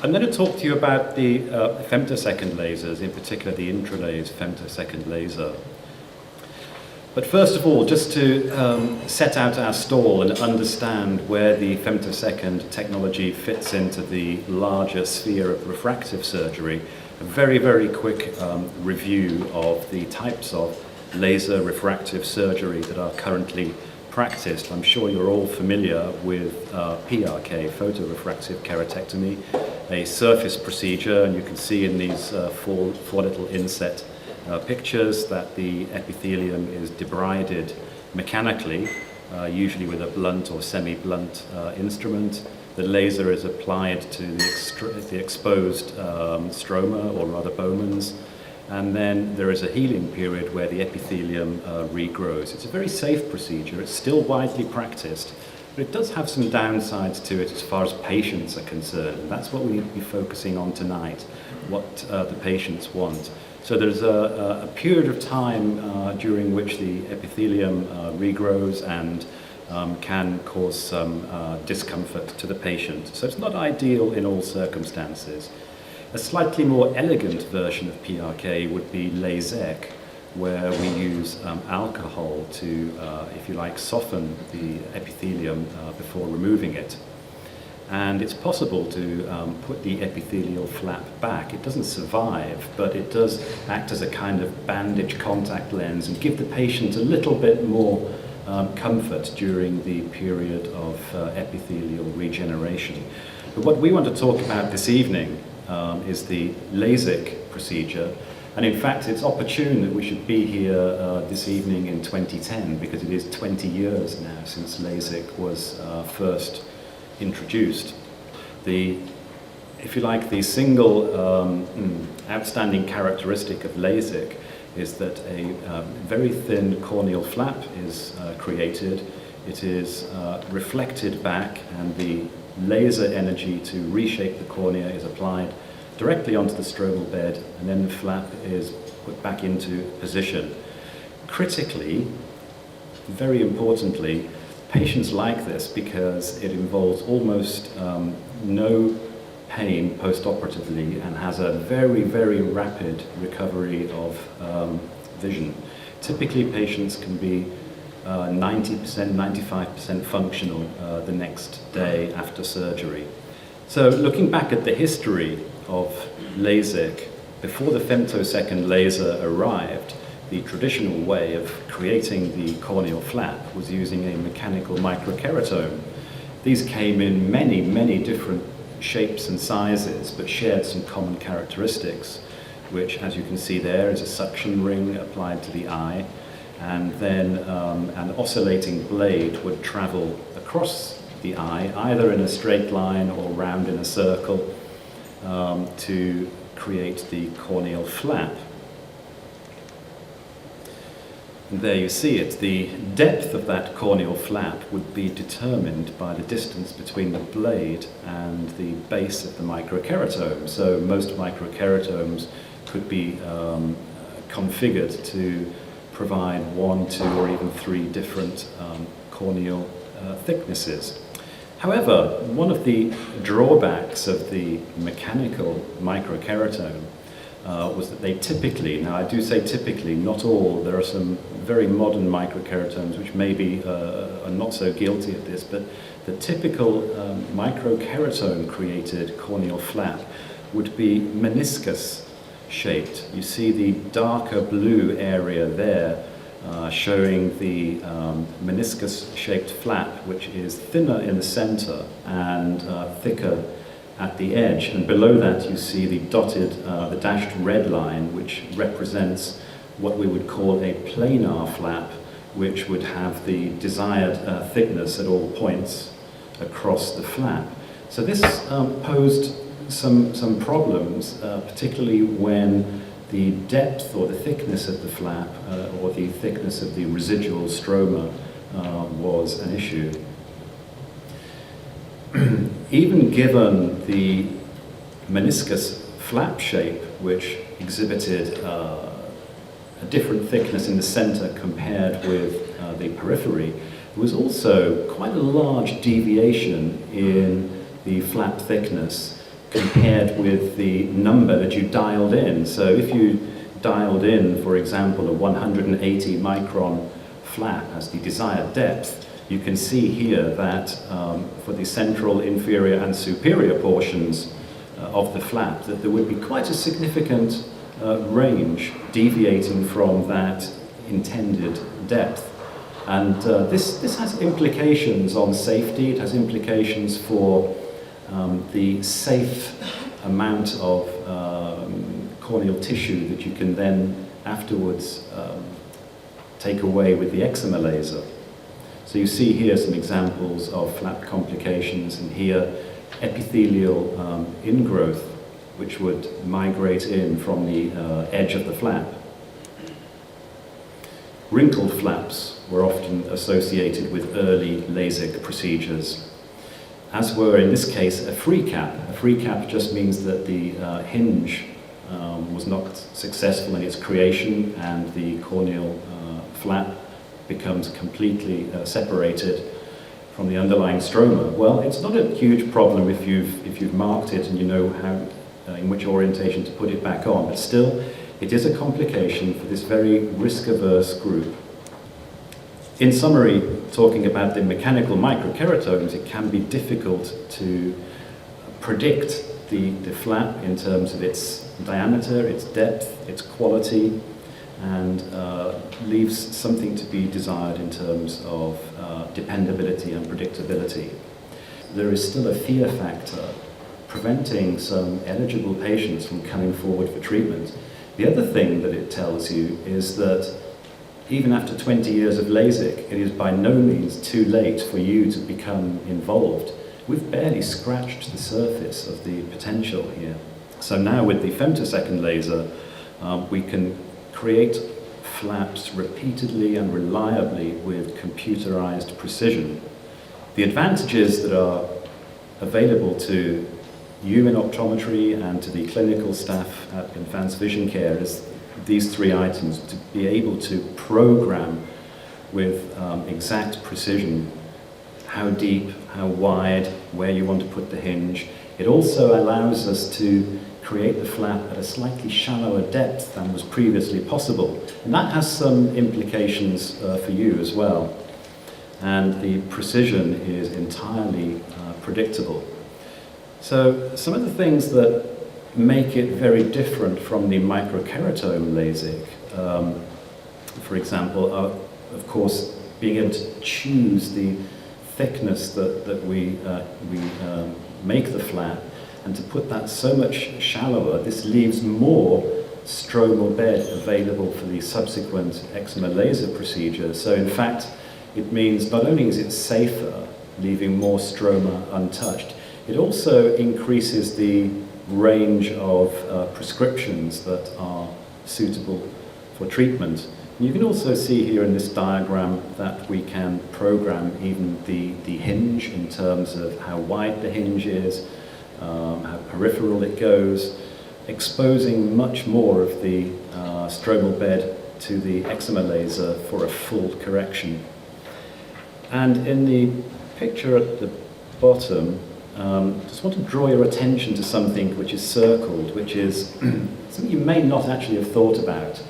I'm going to talk to you about the femtosecond lasers, in particular the intralaser femtosecond laser. But first of all, just to set out our stall and understand where the femtosecond technology fits into the larger sphere of refractive surgery, a very, very quick review of the types of laser refractive surgery that are currently practiced. I'm sure you're all familiar with PRK, photorefractive keratectomy, a surface procedure, and you can see in these four little inset pictures that the epithelium is debrided mechanically, usually with a blunt or semi-blunt instrument. The laser is applied to the exposed stroma, or rather Bowman's, and then there is a healing period where the epithelium regrows. It's a very safe procedure. It's still widely practiced, but it does have some downsides to it as far as patients are concerned. And that's what we need to be focusing on tonight, what the patients want. So there's a period of time during which the epithelium regrows and can cause some discomfort to the patient. So it's not ideal in all circumstances. A slightly more elegant version of PRK would be LASEK, where we use alcohol to, if you like, soften the epithelium before removing it. And it's possible to put the epithelial flap back. It doesn't survive, but it does act as a kind of bandage contact lens and give the patient a little bit more comfort during the period of epithelial regeneration. But what we want to talk about this evening is the LASEK procedure. And in fact, it's opportune that we should be here this evening in 2010, because it is 20 years now since LASEK was first introduced. If you like, the single outstanding characteristic of LASEK is that a very thin corneal flap is created. It is reflected back, and the laser energy to reshape the cornea is applied directly onto the stromal bed, and then the flap is put back into position. Critically, very importantly, patients like this because it involves almost no pain post-operatively and has a very, very rapid recovery of vision. Typically, patients can be 90%, 95% functional the next day after surgery. So looking back at the history of LASIK, before the femtosecond laser arrived, the traditional way of creating the corneal flap was using a mechanical microkeratome. These came in many, many different shapes and sizes, but shared some common characteristics, which, as you can see there, is a suction ring applied to the eye, and then an oscillating blade would travel across the eye, either in a straight line or round in a circle, to create the corneal flap. And there you see it. The depth of that corneal flap would be determined by the distance between the blade and the base of the microkeratome. So most microkeratomes could be configured to provide 1, 2, or even 3 different corneal thicknesses. However, one of the drawbacks of the mechanical microkeratome was that they typically, now I do say typically, not all, there are some very modern microkeratomes which maybe are not so guilty of this, but the typical microkeratome created corneal flap would be meniscus shaped. You see the darker blue area there showing the meniscus shaped flap, which is thinner in the center and thicker at the edge, and below that you see the dotted, the dashed red line, which represents what we would call a planar flap, which would have the desired thickness at all points across the flap. So this posed some problems, particularly when the depth or the thickness of the flap or the thickness of the residual stroma was an issue. Even given the meniscus flap shape, which exhibited a different thickness in the center compared with the periphery, there was also quite a large deviation in the flap thickness compared with the number that you dialed in. So if you dialed in, for example, a 180 micron flap as the desired depth, you can see here that for the central, inferior and superior portions of the flap, that there would be quite a significant range deviating from that intended depth. And this has implications on safety. It has implications for the safe amount of corneal tissue that you can then afterwards take away with the eczema laser. So you see here some examples of flap complications, and here epithelial ingrowth, which would migrate in from the edge of the flap. Wrinkled flaps were often associated with early LASEK procedures, as were in this case a free cap. A free cap just means that the hinge was not successful in its creation and the corneal flap becomes completely separated from the underlying stroma. Well, it's not a huge problem if you've marked it and you know how in which orientation to put it back on, but still it is a complication for this very risk-averse group. In summary, talking about the mechanical microkeratomes, it can be difficult to predict the flap in terms of its diameter, its depth, its quality, and leaves something to be desired in terms of dependability and predictability. There is still a fear factor preventing some eligible patients from coming forward for treatment. The other thing that it tells you is that even after 20 years of LASIK, it is by no means too late for you to become involved. We've barely scratched the surface of the potential here. So now with the femtosecond laser, we can create flaps repeatedly and reliably with computerized precision. The advantages that are available to you in optometry and to the clinical staff at Advanced Vision Care is these three items: to be able to program with exact precision how deep, how wide, where you want to put the hinge. It also allows us to create the flap at a slightly shallower depth than was previously possible. And that has some implications for you as well. And the precision is entirely predictable. So some of the things that make it very different from the microkeratome LASIK, for example, are, of course, being able to choose the thickness that we make the flap, and to put that so much shallower, this leaves more stromal bed available for the subsequent eczema laser procedure. So in fact, it means not only is it safer, leaving more stroma untouched, it also increases the range of prescriptions that are suitable for treatment. And you can also see here in this diagram that we can program even the hinge in terms of how wide the hinge is, how peripheral it goes, exposing much more of the stromal bed to the eczema laser for a full correction. And in the picture at the bottom, just want to draw your attention to something which is circled, which is something you may not actually have thought about,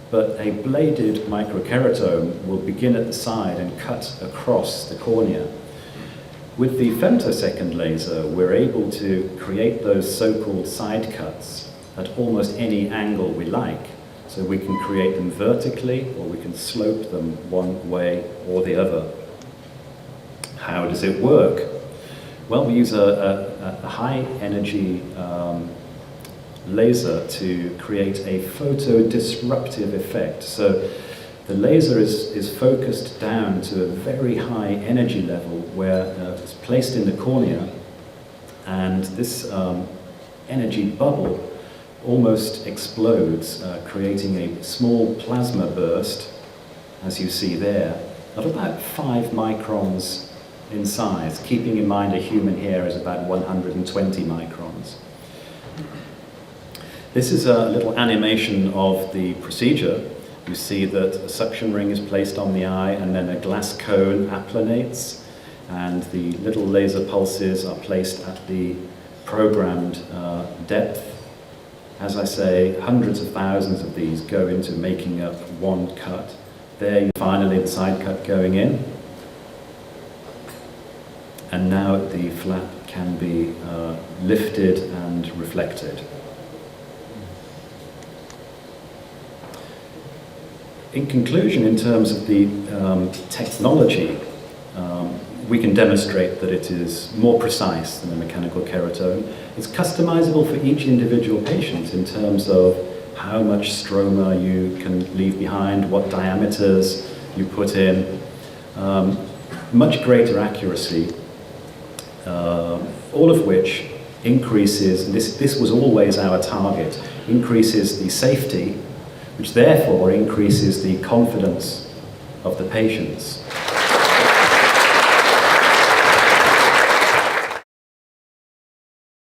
but a bladed microkeratome will begin at the side and cut across the cornea. With the femtosecond laser, we're able to create those so-called side cuts at almost any angle we like. So we can create them vertically, or we can slope them one way or the other. How does it work? Well, we use a high-energy laser to create a photo-disruptive effect. So the laser is focused down to a very high energy level where it's placed in the cornea, and this energy bubble almost explodes, creating a small plasma burst, as you see there, of about 5 microns in size, keeping in mind a human hair is about 120 microns. This is a little animation of the procedure. You see that a suction ring is placed on the eye and then a glass cone applanates, and the little laser pulses are placed at the programmed depth. As I say, hundreds of thousands of these go into making up one cut. There, finally, the side cut going in. And now the flap can be lifted and reflected. In conclusion, in terms of the technology, we can demonstrate that it is more precise than a mechanical keratome. It's customizable for each individual patient in terms of how much stroma you can leave behind, what diameters you put in, much greater accuracy, all of which increases, and this was always our target, increases the safety, which therefore increases the confidence of the patients.